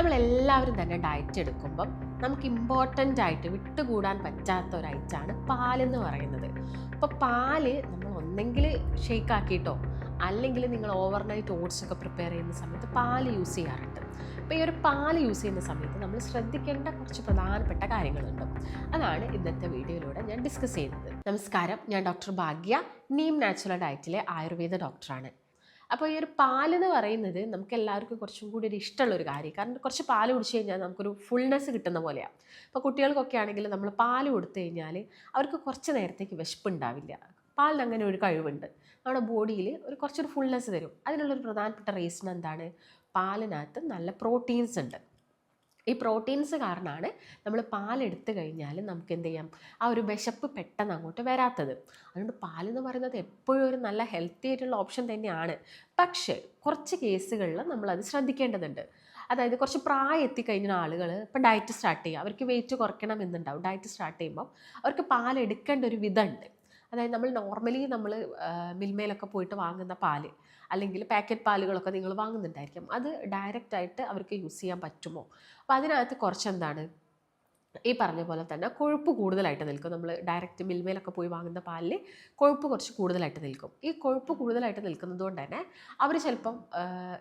നമ്മളെല്ലാവരും തന്നെ ഡയറ്റ് എടുക്കുമ്പം നമുക്ക് ഇമ്പോർട്ടൻ്റ് ആയിട്ട് വിട്ടുകൂടാൻ പറ്റാത്ത ഒരു ഐറ്റമാണ് പാലെന്ന് പറയുന്നത്. അപ്പോൾ പാല് നമ്മൾ ഒന്നെങ്കിൽ ഷേക്ക് ആക്കിയിട്ടോ അല്ലെങ്കിൽ നിങ്ങൾ ഓവർനൈറ്റ് ഓട്സ് ഒക്കെ പ്രിപ്പയർ ചെയ്യുന്ന സമയത്ത് പാല് യൂസ് ചെയ്യാറുണ്ട്. അപ്പോൾ ഈ ഒരു പാല് യൂസ് ചെയ്യുന്ന സമയത്ത് നമ്മൾ ശ്രദ്ധിക്കേണ്ട കുറച്ച് പ്രധാനപ്പെട്ട കാര്യങ്ങളുണ്ട്. അതാണ് ഇന്നത്തെ വീഡിയോയിലൂടെ ഞാൻ ഡിസ്കസ് ചെയ്യുന്നത്. നമസ്കാരം, ഞാൻ ഡോക്ടർ ഭാഗ്യ, നീം നാച്ചുറൽ ഡയറ്റിലെ ആയുർവേദ ഡോക്ടറാണ്. അപ്പോൾ ഈ ഒരു പാലെന്ന് പറയുന്നത് നമുക്ക് എല്ലാവർക്കും കുറച്ചും കൂടി ഒരു ഇഷ്ടമുള്ളൊരു കാര്യം. കാരണം കുറച്ച് പാല് കുടിച്ച് കഴിഞ്ഞാൽ നമുക്കൊരു ഫുൾനെസ് കിട്ടുന്ന പോലെയാണ്. ഇപ്പോൾ കുട്ടികൾക്കൊക്കെ ആണെങ്കിൽ നമ്മൾ പാല് കൊടുത്തു കഴിഞ്ഞാൽ അവർക്ക് കുറച്ച് നേരത്തേക്ക് വിശപ്പുണ്ടാവില്ല. പാലിന് അങ്ങനെ ഒരു കഴിവുണ്ട്, നമ്മുടെ ബോഡിയിൽ കുറച്ചൊരു ഫുൾനെസ് തരും. അതിനുള്ളൊരു പ്രധാനപ്പെട്ട റീസൺ എന്താണ്? പാലിനകത്ത് നല്ല പ്രോട്ടീൻസ് ഉണ്ട്. ഈ പ്രോട്ടീൻസ് കാരണമാണ് നമ്മൾ പാലെടുത്ത് കഴിഞ്ഞാൽ നമുക്ക് എന്ത് ചെയ്യാം, ആ ഒരു വിശപ്പ് പെട്ടെന്ന് അങ്ങോട്ട് വരാത്തത്. അതുകൊണ്ട് പാലെന്ന് പറയുന്നത് എപ്പോഴും ഒരു നല്ല ഹെൽത്തി ആയിട്ടുള്ള ഓപ്ഷൻ തന്നെയാണ്. പക്ഷേ കുറച്ച് കേസുകളിൽ നമ്മളത് ശ്രദ്ധിക്കേണ്ടതുണ്ട്. അതായത് കുറച്ച് പ്രായം എത്തിക്കഴിഞ്ഞ ആളുകൾ ഇപ്പോൾ ഡയറ്റ് സ്റ്റാർട്ട് ചെയ്യുക, അവർക്ക് വെയിറ്റ് കുറയ്ക്കണം എന്നുണ്ടാവും. ഡയറ്റ് സ്റ്റാർട്ട് ചെയ്യുമ്പോൾ അവർക്ക് പാലെടുക്കേണ്ട ഒരു വിധമുണ്ട്. അതായത് നമ്മൾ മിൽമയിലൊക്കെ പോയിട്ട് വാങ്ങുന്ന പാല് അല്ലെങ്കിൽ പാക്കറ്റ് പാലുകളൊക്കെ നിങ്ങൾ വാങ്ങുന്നുണ്ടായിരിക്കും. അത് ഡയറക്റ്റായിട്ട് അവർക്ക് യൂസ് ചെയ്യാൻ പറ്റുമോ? അപ്പോൾ അതിനകത്ത് കുറച്ചെന്താണ്, ഈ പറഞ്ഞ പോലെ തന്നെ കൊഴുപ്പ് കൂടുതലായിട്ട് നിൽക്കും. നമ്മൾ ഡയറക്റ്റ് മിൽമയിലൊക്കെ പോയി വാങ്ങുന്ന പാലിൽ കൊഴുപ്പ് കുറച്ച് കൂടുതലായിട്ട് നിൽക്കും. ഈ കൊഴുപ്പ് കൂടുതലായിട്ട് നിൽക്കുന്നത് കൊണ്ട് തന്നെ അവർ ചിലപ്പം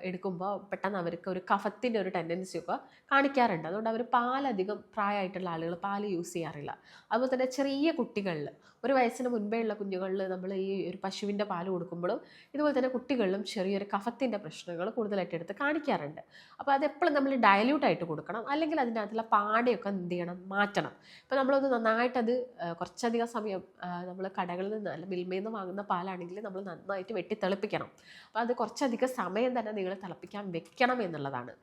എടുക്കുമ്പോൾ പെട്ടെന്ന് അവർക്ക് ഒരു കഫത്തിൻ്റെ ഒരു ടെൻഡൻസി ഒക്കെ കാണിക്കാറുണ്ട്. അതുകൊണ്ട് അവർ പാലധികം പ്രായമായിട്ടുള്ള ആളുകൾ പാല് യൂസ് ചെയ്യാറില്ല. അതുപോലെ തന്നെ ചെറിയ കുട്ടികളിൽ, ഒരു വയസ്സിന് മുൻപേ ഉള്ള കുഞ്ഞുങ്ങളിൽ നമ്മൾ ഈ ഒരു പശുവിൻ്റെ പാല് കൊടുക്കുമ്പോഴും ഇതുപോലെ തന്നെ കുട്ടികളിലും ചെറിയൊരു കഫത്തിൻ്റെ പ്രശ്നങ്ങൾ കൂടുതലായിട്ട് എടുത്ത് കാണിക്കാറുണ്ട്. അപ്പോൾ അതെപ്പോഴും നമ്മൾ ഡയല്യൂട്ടായിട്ട് കൊടുക്കണം, അല്ലെങ്കിൽ അതിൻ്റെ അകത്തുള്ള പാടയൊക്കെ എന്ത് ചെയ്യണം, മാറ്റണം. ഇപ്പോൾ നമ്മളൊന്ന് നന്നായിട്ടത് കുറച്ചധികം സമയം നമ്മൾ കടകളിൽ നിന്ന് അല്ല മിൽമയിൽ നിന്ന് വാങ്ങുന്ന പാലാണെങ്കിൽ നമ്മൾ നന്നായിട്ട് വെട്ടി തിളപ്പിക്കണം. അപ്പോൾ അത് കുറച്ചധികം സമയം തന്നെ നിങ്ങൾ തിളപ്പിക്കാൻ വെക്കണം എന്നുള്ളതാണ്.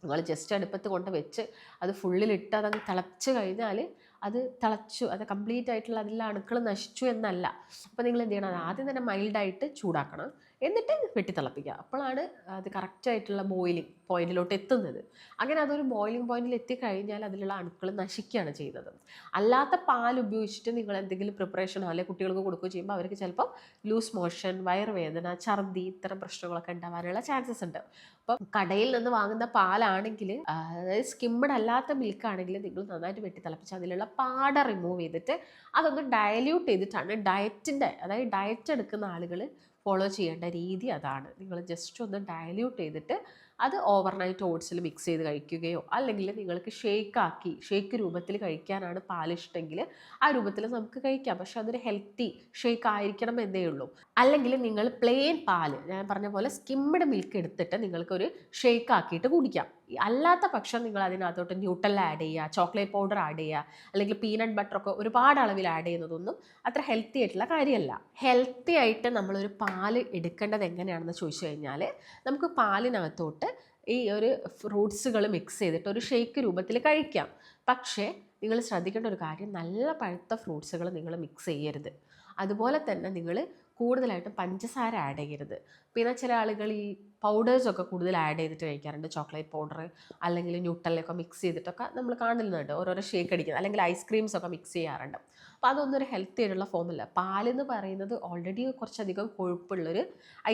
നിങ്ങൾ ജസ്റ്റ് അടുപ്പത്ത് കൊണ്ട് വെച്ച് അത് ഫുള്ളിലിട്ട് അതങ്ങ് തിളച്ച് കഴിഞ്ഞാൽ അത് തിളച്ചു, അത് കംപ്ലീറ്റ് ആയിട്ടുള്ള അതിലുള്ള അണുക്കൾ നശിച്ചു എന്നല്ല. അപ്പോൾ നിങ്ങൾ എന്ത് ചെയ്യണം, അത് ആദ്യം തന്നെ മൈൽഡായിട്ട് ചൂടാക്കണം, എന്നിട്ട് വെട്ടി തിളപ്പിക്കുക. അപ്പോഴാണ് അത് കറക്റ്റായിട്ടുള്ള ബോയിലിംഗ് പോയിന്റിലോട്ട് എത്തുന്നത്. അങ്ങനെ അതൊരു ബോയിലിംഗ് പോയിന്റിൽ എത്തിക്കഴിഞ്ഞാൽ അതിലുള്ള അണുക്കൾ നശിക്കുകയാണ് ചെയ്യുന്നത്. അല്ലാത്ത പാൽ ഉപയോഗിച്ചിട്ട് നിങ്ങൾ എന്തെങ്കിലും പ്രിപ്പറേഷനോ അല്ലെങ്കിൽ കുട്ടികൾക്ക് കൊടുക്കുകയോ ചെയ്യുമ്പോൾ അവർക്ക് ചിലപ്പോൾ ലൂസ് മോഷൻ, വയറുവേദന, ഛർദി, ഇത്തരം പ്രശ്നങ്ങളൊക്കെ ഉണ്ടാവാനുള്ള ചാൻസസ് ഉണ്ട്. അപ്പം കടയിൽ നിന്ന് വാങ്ങുന്ന പാലാണെങ്കിൽ, അതായത് സ്കിമ്മഡ് അല്ലാത്ത മിൽക്കാണെങ്കിൽ നിങ്ങൾ നന്നായിട്ട് വെട്ടി തിളപ്പിച്ച് അതിലുള്ള പാട റിമൂവ് ചെയ്തിട്ട് അതൊന്ന് ഡയല്യൂട്ട് ചെയ്തിട്ടാണ് അതായത് ഡയറ്റ് എടുക്കുന്ന ആളുകൾ ഫോളോ ചെയ്യേണ്ട രീതി അതാണ്. നിങ്ങൾ ജസ്റ്റ് ഒന്ന് ഡയല്യൂട്ട് ചെയ്തിട്ട് അത് ഓവർനൈറ്റ് ഓട്സിൽ മിക്സ് ചെയ്ത് കഴിക്കുകയോ അല്ലെങ്കിൽ നിങ്ങൾക്ക് ഷേക്ക് രൂപത്തിൽ കഴിക്കാനാണ് പാലിഷ്ടമെങ്കിൽ ആ രൂപത്തിൽ നമുക്ക് കഴിക്കാം. പക്ഷെ അതൊരു ഹെൽത്തി ഷേക്ക് ആയിരിക്കണം എന്നേ ഉള്ളൂ. അല്ലെങ്കിൽ നിങ്ങൾ പ്ലെയിൻ പാല്, ഞാൻ പറഞ്ഞ പോലെ സ്കിമ്മഡ് മിൽക്ക് എടുത്തിട്ട് നിങ്ങൾക്കൊരു ഷേക്ക് ആക്കിയിട്ട് കുടിക്കാം. അല്ലാത്ത പക്ഷം നിങ്ങൾ അതിനകത്തോട്ട് ന്യൂട്ടെല്ല ആഡ് ചെയ്യുക, ചോക്ലേറ്റ് പൗഡർ ആഡ് ചെയ്യുക, അല്ലെങ്കിൽ പീനട്ട് ബട്ടറൊക്കെ ഒരുപാട് അളവിൽ ആഡ് ചെയ്യുന്നതൊന്നും അത്ര ഹെൽത്തി ആയിട്ടുള്ള കാര്യമല്ല. ഹെൽത്തി ആയിട്ട് നമ്മളൊരു പാല് എടുക്കേണ്ടത് എങ്ങനെയാണെന്ന് ചോദിച്ചു കഴിഞ്ഞാൽ, നമുക്ക് പാലിനകത്തോട്ട് ഈ ഒരു ഫ്രൂട്ട്സുകൾ മിക്സ് ചെയ്തിട്ട് ഒരു ഷേക്ക് രൂപത്തിൽ കഴിക്കാം. പക്ഷേ നിങ്ങൾ ശ്രദ്ധിക്കേണ്ട ഒരു കാര്യം, നല്ല പഴുത്ത ഫ്രൂട്ട്സുകൾ നിങ്ങൾ മിക്സ് ചെയ്യരുത്. അതുപോലെ തന്നെ നിങ്ങൾ കൂടുതലായിട്ടും പഞ്ചസാര ആഡ് ചെയ്യരുത്. പിന്നെ ചില ആളുകൾ ഈ പൗഡേഴ്സൊക്കെ കൂടുതൽ ആഡ് ചെയ്തിട്ട് കഴിക്കാറുണ്ട്. ചോക്ലേറ്റ് പൗഡർ അല്ലെങ്കിൽ ന്യൂട്ടെല്ലയൊക്കെ മിക്സ് ചെയ്തിട്ടൊക്കെ നമ്മൾ കാണുന്നുണ്ട് ഓരോരോ ഷേക്ക് അടിക്കുന്നത്, അല്ലെങ്കിൽ ഐസ്ക്രീംസൊക്കെ മിക്സ് ചെയ്യാറുണ്ട്. അപ്പോൾ അതൊന്നും ഒരു ഹെൽത്തി ആയിട്ടുള്ള ഫോമല്ല. പാലെന്ന് പറയുന്നത് ഓൾറെഡി കുറച്ചധികം കൊഴുപ്പുള്ളൊരു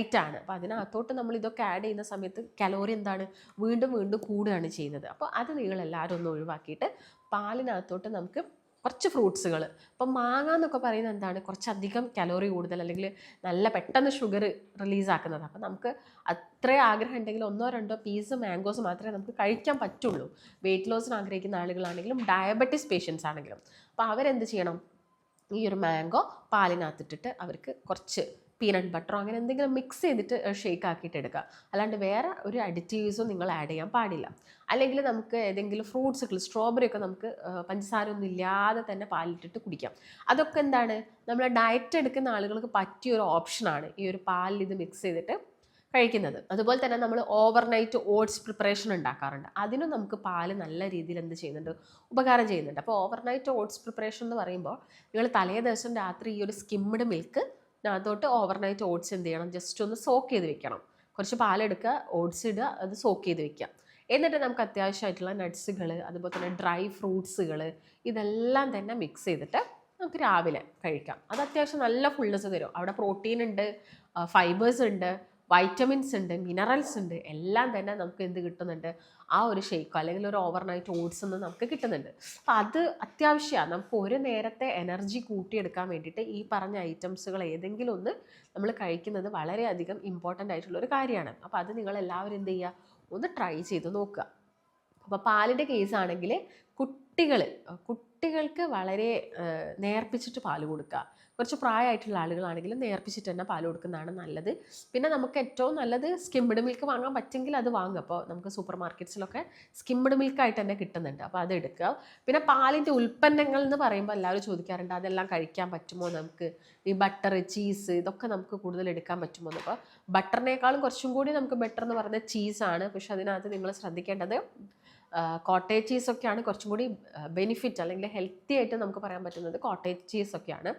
ഐറ്റമാണ്. അപ്പോൾ അതിനകത്തോട്ട് നമ്മൾ ഇതൊക്കെ ആഡ് ചെയ്യുന്ന സമയത്ത് കലോറി എന്താണ്, വീണ്ടും വീണ്ടും കൂടുകയാണ് ചെയ്യുന്നത്. അപ്പോൾ അത് നിങ്ങളെല്ലാവരും ഒന്ന് ഒഴിവാക്കിയിട്ട് പാലിനകത്തോട്ട് നമുക്ക് കുറച്ച് ഫ്രൂട്ട്സുകൾ, ഇപ്പം മാങ്ങ എന്നൊക്കെ പറയുന്നത് എന്താണ്, കുറച്ചധികം കലോറി കൂടുതൽ അല്ലെങ്കിൽ നല്ല പെട്ടെന്ന് ഷുഗർ റിലീസാക്കുന്നത്. അപ്പം നമുക്ക് അത്രയും ആഗ്രഹം ഉണ്ടെങ്കിൽ 1-2 പീസ് മാംഗോസ് മാത്രമേ നമുക്ക് കഴിക്കാൻ പറ്റുള്ളൂ. വെയിറ്റ് ലോസിന് ആഗ്രഹിക്കുന്ന ആളുകളാണെങ്കിലും ഡയബറ്റിസ് പേഷ്യൻസ് ആണെങ്കിലും. അപ്പോൾ അവരെന്ത് ചെയ്യണം, ഈ ഒരു മാംഗോ പാലിനകത്തിട്ടിട്ട് അവർക്ക് കുറച്ച് പീനട്ട് ബട്ടറോ അങ്ങനെ എന്തെങ്കിലും മിക്സ് ചെയ്തിട്ട് ഷേക്ക് ആക്കിയിട്ട് എടുക്കുക. അല്ലാണ്ട് വേറെ ഒരു അഡിറ്റീവ്സും നിങ്ങൾ ആഡ് ചെയ്യാൻ പാടില്ല. അല്ലെങ്കിൽ നമുക്ക് ഏതെങ്കിലും ഫ്രൂട്ട്സുകൾ, സ്ട്രോബെറി ഒക്കെ നമുക്ക് പഞ്ചസാര ഒന്നും ഇല്ലാതെ തന്നെ പാലിട്ടിട്ട് കുടിക്കാം. അതൊക്കെ എന്താണ്, നമ്മൾ ഡയറ്റ് എടുക്കുന്ന ആളുകൾക്ക് പറ്റിയൊരു ഓപ്ഷനാണ് ഈ ഒരു പാലിൽ ഇത് മിക്സ് ചെയ്തിട്ട് കഴിക്കുന്നത്. അതുപോലെ തന്നെ നമ്മൾ ഓവർനൈറ്റ് ഓട്സ് പ്രിപ്പറേഷൻ ഉണ്ടാക്കാറുണ്ട്. അതിനും നമുക്ക് പാല് നല്ല രീതിയിൽ എന്ത് ചെയ്യുന്നുണ്ട്, ഉപകാരം ചെയ്യുന്നുണ്ട്. അപ്പോൾ ഓവർനൈറ്റ് ഓട്സ് പ്രിപ്പറേഷൻ എന്ന് പറയുമ്പോൾ നിങ്ങൾ തലേ ദിവസം രാത്രി ഈ ഒരു സ്കിമ്മഡ് മിൽക്ക് അതിനകത്തോട്ട് ഓവർനൈറ്റ് ഓട്സ് എന്ത് ചെയ്യണം, ജസ്റ്റ് ഒന്ന് സോക്ക് ചെയ്ത് വെക്കണം. കുറച്ച് പാലെടുക്കുക, ഓട്സ് ഇടുക, അത് സോക്ക് ചെയ്ത് വെക്കുക. എന്നിട്ട് നമുക്ക് അത്യാവശ്യമായിട്ടുള്ള നട്ട്സുകൾ, അതുപോലെ തന്നെ ഡ്രൈ ഫ്രൂട്ട്സുകൾ, ഇതെല്ലാം തന്നെ മിക്സ് ചെയ്തിട്ട് നമുക്ക് രാവിലെ കഴിക്കാം. അത് അത്യാവശ്യം നല്ല ഫുൾനെസ് തരും. അവിടെ പ്രോട്ടീൻ ഉണ്ട്, ഫൈബേഴ്സ് ഉണ്ട്, വൈറ്റമിൻസ് ഉണ്ട്, മിനറൽസ് ഉണ്ട്, എല്ലാം തന്നെ നമുക്ക് എന്ത് കിട്ടുന്നുണ്ട്, ആ ഒരു ഷേക്കോ അല്ലെങ്കിൽ ഒരു ഓവർനൈറ്റ് ഓട്സ് ഒന്നും നമുക്ക് കിട്ടുന്നുണ്ട്. അപ്പം അത് അത്യാവശ്യമാണ്. നമുക്ക് ഒരു നേരത്തെ എനർജി കൂട്ടിയെടുക്കാൻ വേണ്ടിയിട്ട് ഈ പറഞ്ഞ ഐറ്റംസുകൾ ഏതെങ്കിലും ഒന്ന് നമ്മൾ കഴിക്കുന്നത് വളരെയധികം ഇമ്പോർട്ടൻ്റ് ആയിട്ടുള്ള ഒരു കാര്യമാണ്. അപ്പോൾ അത് നിങ്ങളെല്ലാവരും എന്ത് ചെയ്യുക, ഒന്ന് ട്രൈ ചെയ്ത് നോക്കുക. അപ്പോൾ പാലിൻ്റെ കേസാണെങ്കിൽ കുട്ടികൾക്ക് വളരെ നേർപ്പിച്ചിട്ട് പാല് കൊടുക്കുക. കുറച്ച് പ്രായമായിട്ടുള്ള ആളുകളാണെങ്കിലും നേർപ്പിച്ചിട്ട് തന്നെ പാൽ കൊടുക്കുന്നതാണ് നല്ലത്. പിന്നെ നമുക്ക് ഏറ്റവും നല്ലത് സ്കിംഡ് മിൽക്ക് വാങ്ങാൻ പറ്റുമെങ്കിൽ അത് വാങ്ങുക. അപ്പോൾ നമുക്ക് സൂപ്പർ മാർക്കറ്റ്സിലൊക്കെ സ്കിംഡ് മിൽക്കായിട്ട് തന്നെ കിട്ടുന്നുണ്ട്, അപ്പോൾ അത് എടുക്കുക. പിന്നെ പാലിൻ്റെ ഉൽപ്പന്നങ്ങൾ എന്ന് പറയുമ്പോൾ എല്ലാവരും ചോദിക്കാറുണ്ട് അതെല്ലാം കഴിക്കാൻ പറ്റുമോ നമുക്ക്, ഈ ബട്ടർ, ചീസ് ഇതൊക്കെ നമുക്ക് കൂടുതൽ എടുക്കാൻ പറ്റുമോ എന്ന്. അപ്പോൾ ബട്ടറിനേക്കാളും കുറച്ചും കൂടി നമുക്ക് ബെറ്റർ എന്ന് പറയുന്നത് ചീസാണ്. പക്ഷെ അതിനകത്ത് നിങ്ങൾ ശ്രദ്ധിക്കേണ്ടത് കോട്ടേജ് ചീസൊക്കെയാണ് കുറച്ചും കൂടി ബെനിഫിറ്റ് അല്ലെങ്കിൽ ഹെൽത്തി ആയിട്ട് നമുക്ക് പറയാൻ പറ്റുന്നത് കോട്ടേജ് ചീസൊക്കെയാണ്.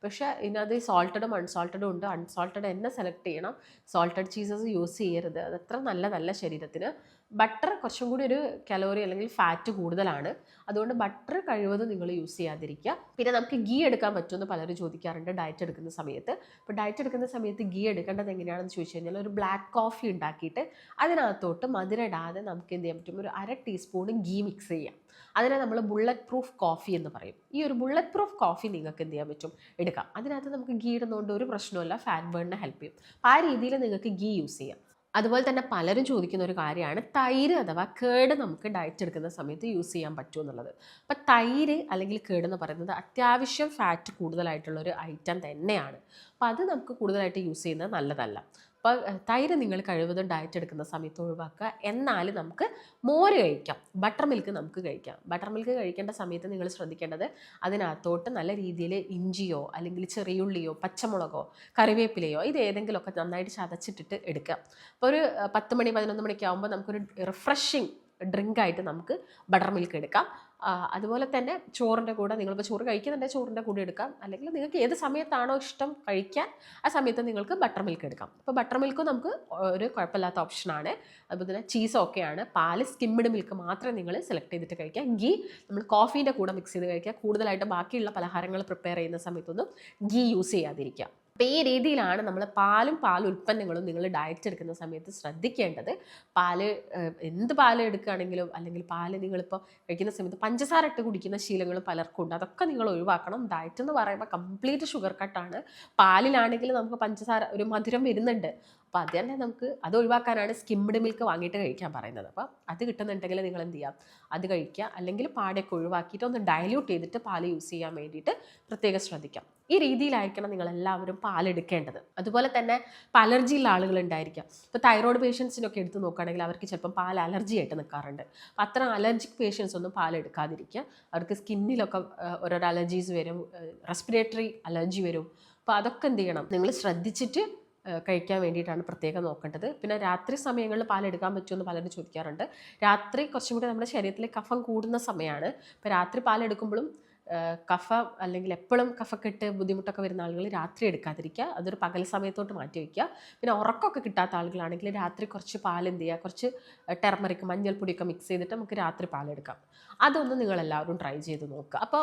പക്ഷേ ഇതിനകത്ത് സോൾട്ടഡും അൺസോൾട്ടഡും ഉണ്ട്. അൺസോൾട്ടഡ് തന്നെ സെലക്ട് ചെയ്യണം, സോൾട്ടഡ് ചീസസ് യൂസ് ചെയ്യരുത്, അതത്ര നല്ലതല്ല ശരീരത്തിന്. ബട്ടർ കുറച്ചും കൂടി ഒരു കലോറി അല്ലെങ്കിൽ ഫാറ്റ് കൂടുതലാണ്, അതുകൊണ്ട് ബട്ടർ കഴിവതും നിങ്ങൾ യൂസ് ചെയ്യാതിരിക്കുക. പിന്നെ നമുക്ക് ഗീ എടുക്കാൻ പറ്റുമെന്ന് പലരും ചോദിക്കാറുണ്ട് ഡയറ്റ് എടുക്കുന്ന സമയത്ത്. അപ്പോൾ ഡയറ്റ് എടുക്കുന്ന സമയത്ത് ഗീ എടുക്കേണ്ടത് എങ്ങനെയാണെന്ന് ചോദിച്ചു കഴിഞ്ഞാൽ, ഒരു ബ്ലാക്ക് കോഫി ഉണ്ടാക്കിയിട്ട് അതിനകത്തോട്ട് മധുരം ഇടാതെ നമുക്ക് എന്ത് ചെയ്യാൻ പറ്റും, ഒരു 1/2 ടീസ്പൂൺ ഗീ മിക്സ് ചെയ്യാം. അതിനെ നമ്മൾ ബുള്ളറ്റ് പ്രൂഫ് കോഫി എന്ന് പറയും. ഈ ഒരു ബുള്ളറ്റ് പ്രൂഫ് കോഫി നിങ്ങൾക്ക് എന്ത് ചെയ്യാൻ പറ്റും, എടുക്കാം. അതിനകത്ത് നമുക്ക് ഗീ ഇടുന്നതുകൊണ്ട് ഒരു പ്രശ്നമില്ല, ഫാറ്റ് ബേണിനെ ഹെൽപ്പ് ചെയ്യും. അപ്പോൾ ആ രീതിയിൽ നിങ്ങൾക്ക് ഗീ യൂസ് ചെയ്യാം. അതുപോലെ തന്നെ പലരും ചോദിക്കുന്ന ഒരു കാര്യമാണ് തൈര് അഥവാ കേട് നമുക്ക് ഡയറ്റ് എടുക്കുന്ന സമയത്ത് യൂസ് ചെയ്യാൻ പറ്റുമോ എന്നുള്ളത്. അപ്പം തൈര് അല്ലെങ്കിൽ കേട് എന്ന് പറയുന്നത് അത്യാവശ്യം ഫാറ്റ് കൂടുതലായിട്ടുള്ളൊരു ഐറ്റം തന്നെയാണ്. അപ്പോൾ അത് നമുക്ക് കൂടുതലായിട്ട് യൂസ് ചെയ്യുന്നത് നല്ലതല്ല. അപ്പോൾ തൈര് നിങ്ങൾ കഴിവതും ഡയറ്റ് എടുക്കുന്ന സമയത്ത് ഒഴിവാക്കുക. എന്നാൽ നമുക്ക് മോര് കഴിക്കാം, ബട്ടർ മിൽക്ക് നമുക്ക് കഴിക്കാം. ബട്ടർ മിൽക്ക് കഴിക്കേണ്ട സമയത്ത് നിങ്ങൾ ശ്രദ്ധിക്കേണ്ടത് അതിനകത്തോട്ട് നല്ല രീതിയിൽ ഇഞ്ചിയോ അല്ലെങ്കിൽ ചെറിയുള്ളിയോ പച്ചമുളകോ കറിവേപ്പിലയോ ഇത് ഏതെങ്കിലുമൊക്കെ നന്നായിട്ട് ചതച്ചിട്ടിട്ട് എടുക്കുക. അപ്പോൾ ഒരു 10 മണി 11 മണിക്ക് ആകുമ്പോൾ നമുക്കൊരു റിഫ്രഷിങ് ഡ്രിങ്കായിട്ട് നമുക്ക് ബട്ടർ മിൽക്ക് എടുക്കാം. അതുപോലെ തന്നെ ചോറിൻ്റെ കൂടെ, നിങ്ങളിപ്പോൾ ചോറ് കഴിക്കുന്നുണ്ടെങ്കിൽ ചോറിൻ്റെ കൂടെ എടുക്കാം, അല്ലെങ്കിൽ നിങ്ങൾക്ക് ഏത് സമയത്താണോ ഇഷ്ടം കഴിക്കാൻ ആ സമയത്ത് നിങ്ങൾക്ക് ബട്ടർ മിൽക്ക് എടുക്കാം. അപ്പോൾ ബട്ടർ മിൽക്കും നമുക്ക് ഒരു കുഴപ്പമില്ലാത്ത ഓപ്ഷനാണ്. അതുപോലെ തന്നെ ചീസ് ഓക്കെയാണ്. പാല് സ്കിംഡ് മിൽക്ക് മാത്രമേ നിങ്ങൾ സെലക്ട് ചെയ്തിട്ട് കഴിക്കുക. ഗീ നമ്മൾ കോഫീൻ്റെ കൂടെ മിക്സ് ചെയ്ത് കഴിക്കുക. കൂടുതലായിട്ട് ബാക്കിയുള്ള പലഹാരങ്ങൾ പ്രിപ്പയർ ചെയ്യുന്ന സമയത്തൊന്നും ഗീ യൂസ് ചെയ്യാതിരിക്കുക. അപ്പോൾ ഈ രീതിയിലാണ് നമ്മൾ പാലും ഉൽപ്പന്നങ്ങളും നിങ്ങൾ ഡയറ്റ് എടുക്കുന്ന സമയത്ത് ശ്രദ്ധിക്കേണ്ടത്. എന്ത് പാല് എടുക്കുകയാണെങ്കിലും അല്ലെങ്കിൽ പാല് നിങ്ങളിപ്പോൾ കഴിക്കുന്ന സമയത്ത് പഞ്ചസാര ഇട്ട് കുടിക്കുന്ന ശീലങ്ങൾ പലർക്കും ഉണ്ട്, അതൊക്കെ നിങ്ങൾ ഒഴിവാക്കണം. ഡയറ്റ് എന്ന് പറയുമ്പോൾ കംപ്ലീറ്റ് ഷുഗർ കട്ടാണ്. പാലിലാണെങ്കിൽ നമുക്ക് പഞ്ചസാര ഒരു മധുരം വരുന്നുണ്ട്, അപ്പോൾ അത് തന്നെ നമുക്ക് അത് ഒഴിവാക്കാനാണ് സ്കിംഡ് മിൽക്ക് വാങ്ങിയിട്ട് കഴിക്കാൻ പറയുന്നത്. അപ്പോൾ അത് കിട്ടുന്നുണ്ടെങ്കിൽ നിങ്ങൾ എന്ത് ചെയ്യാം, അത് കഴിക്കുക. അല്ലെങ്കിൽ പാടൊക്കെ ഒഴിവാക്കിയിട്ട് ഒന്ന് ഡയല്യൂട്ട് ചെയ്തിട്ട് പാല് യൂസ് ചെയ്യാൻ വേണ്ടിയിട്ട് പ്രത്യേകം ശ്രദ്ധിക്കാം. ഈ രീതിയിലായിരിക്കണം നിങ്ങളെല്ലാവരും പാലെടുക്കേണ്ടത്. അതുപോലെ തന്നെ അലർജി ഉള്ള ആളുകളുണ്ടായിരിക്കാം. ഇപ്പോൾ തൈറോയ്ഡ് പേഷ്യൻസിനൊക്കെ എടുത്ത് നോക്കുകയാണെങ്കിൽ അവർക്ക് ചിലപ്പം പാൽ അലർജി ആയിട്ട് നിൽക്കാറുണ്ട്. അപ്പോൾ അത്തരം അലർജിക് പേഷ്യൻസ് ഒന്നും പാലെടുക്കാതിരിക്കുക. അവർക്ക് സ്കിന്നിലൊക്കെ ഓരോരോ അലർജീസ് വരും, റെസ്പിറേറ്ററി അലർജി വരും. അപ്പോൾ അതൊക്കെ എന്ത് ചെയ്യണം, നിങ്ങൾ ശ്രദ്ധിച്ചിട്ട് കഴിക്കാൻ വേണ്ടിയിട്ടാണ് പ്രത്യേകം നോക്കേണ്ടത്. പിന്നെ രാത്രി സമയങ്ങളിൽ പാലെടുക്കാൻ പറ്റുമെന്ന് പലരും ചോദിക്കാറുണ്ട്. രാത്രി കുറച്ചും കൂടി നമ്മുടെ ശരീരത്തിലെ കഫം കൂടുന്ന സമയമാണ്. ഇപ്പോൾ രാത്രി പാലെടുക്കുമ്പോഴും കഫം അല്ലെങ്കിൽ എപ്പോഴും കഫക്കെട്ട് ബുദ്ധിമുട്ടൊക്കെ വരുന്ന ആളുകൾ രാത്രി എടുക്കാതിരിക്കുക, അതൊരു പകൽ സമയത്തോട്ട് മാറ്റി വയ്ക്കുക. പിന്നെ ഉറക്കമൊക്കെ കിട്ടാത്ത ആളുകളാണെങ്കിൽ രാത്രി കുറച്ച് പാൽ എന്ത് ചെയ്യുക, കുറച്ച് ടെർമറിക് മഞ്ഞൾപ്പൊടിയൊക്കെ മിക്സ് ചെയ്തിട്ട് നമുക്ക് രാത്രി പാലെടുക്കാം. അതൊന്ന് നിങ്ങളെല്ലാവരും ട്രൈ ചെയ്ത് നോക്കുക. അപ്പോൾ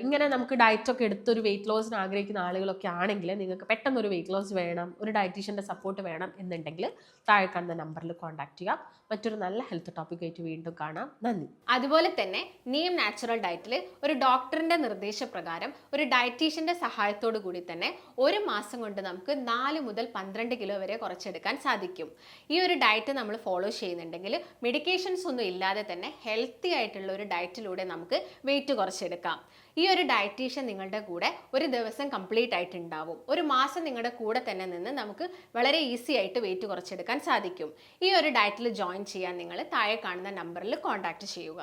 ഇങ്ങനെ നമുക്ക് ഡയറ്റൊക്കെ എടുത്തൊരു വെയിറ്റ് ലോസിന് ആഗ്രഹിക്കുന്ന ആളുകളൊക്കെ ആണെങ്കിൽ നിങ്ങൾക്ക് പെട്ടെന്നൊരു വെയിറ്റ് ലോസ് വേണം, ഒരു ഡയറ്റീഷ്യൻ്റെ സപ്പോർട്ട് വേണം എന്നുണ്ടെങ്കിൽ താഴെ കാണുന്ന നമ്പറിൽ കോൺടാക്ട് ചെയ്യാം. മറ്റൊരു നല്ല ഹെൽത്ത് ടോപ്പിക്കായിട്ട് വീണ്ടും കാണാം. നന്ദി. അതുപോലെ തന്നെ നീം നാച്ചുറൽ ഡയറ്റിൽ ഒരു ഡോക്ടറിന്റെ നിർദ്ദേശപ്രകാരം ഒരു ഡയറ്റീഷ്യന്റെ സഹായത്തോടു കൂടി തന്നെ 1 മാസം കൊണ്ട് നമുക്ക് 4 മുതൽ 12 കിലോ വരെ കുറച്ചെടുക്കാൻ സാധിക്കും. ഈ ഒരു ഡയറ്റ് നമ്മൾ ഫോളോ ചെയ്യുന്നുണ്ടെങ്കിൽ മെഡിക്കേഷൻസ് ഒന്നും ഇല്ലാതെ തന്നെ ഹെൽത്തി ആയിട്ടുള്ള ഒരു ഡയറ്റിലൂടെ നമുക്ക് വെയിറ്റ് കുറച്ചെടുക്കാം. ഈ ഒരു ഡയറ്റീഷ്യൻ നിങ്ങളുടെ കൂടെ ഒരു ദിവസം കംപ്ലീറ്റ് ആയിട്ട് ഉണ്ടാവും. 1 മാസം നിങ്ങളുടെ കൂടെ തന്നെ നിന്ന് നമുക്ക് വളരെ ഈസി ആയിട്ട് വെയിറ്റ് കുറച്ചെടുക്കാൻ സാധിക്കും. ഈ ഒരു ഡയറ്റിൽ ജോയിൻ ചെയ്യാൻ നിങ്ങൾ താഴെ കാണുന്ന നമ്പറിൽ കോൺടാക്ട് ചെയ്യുക.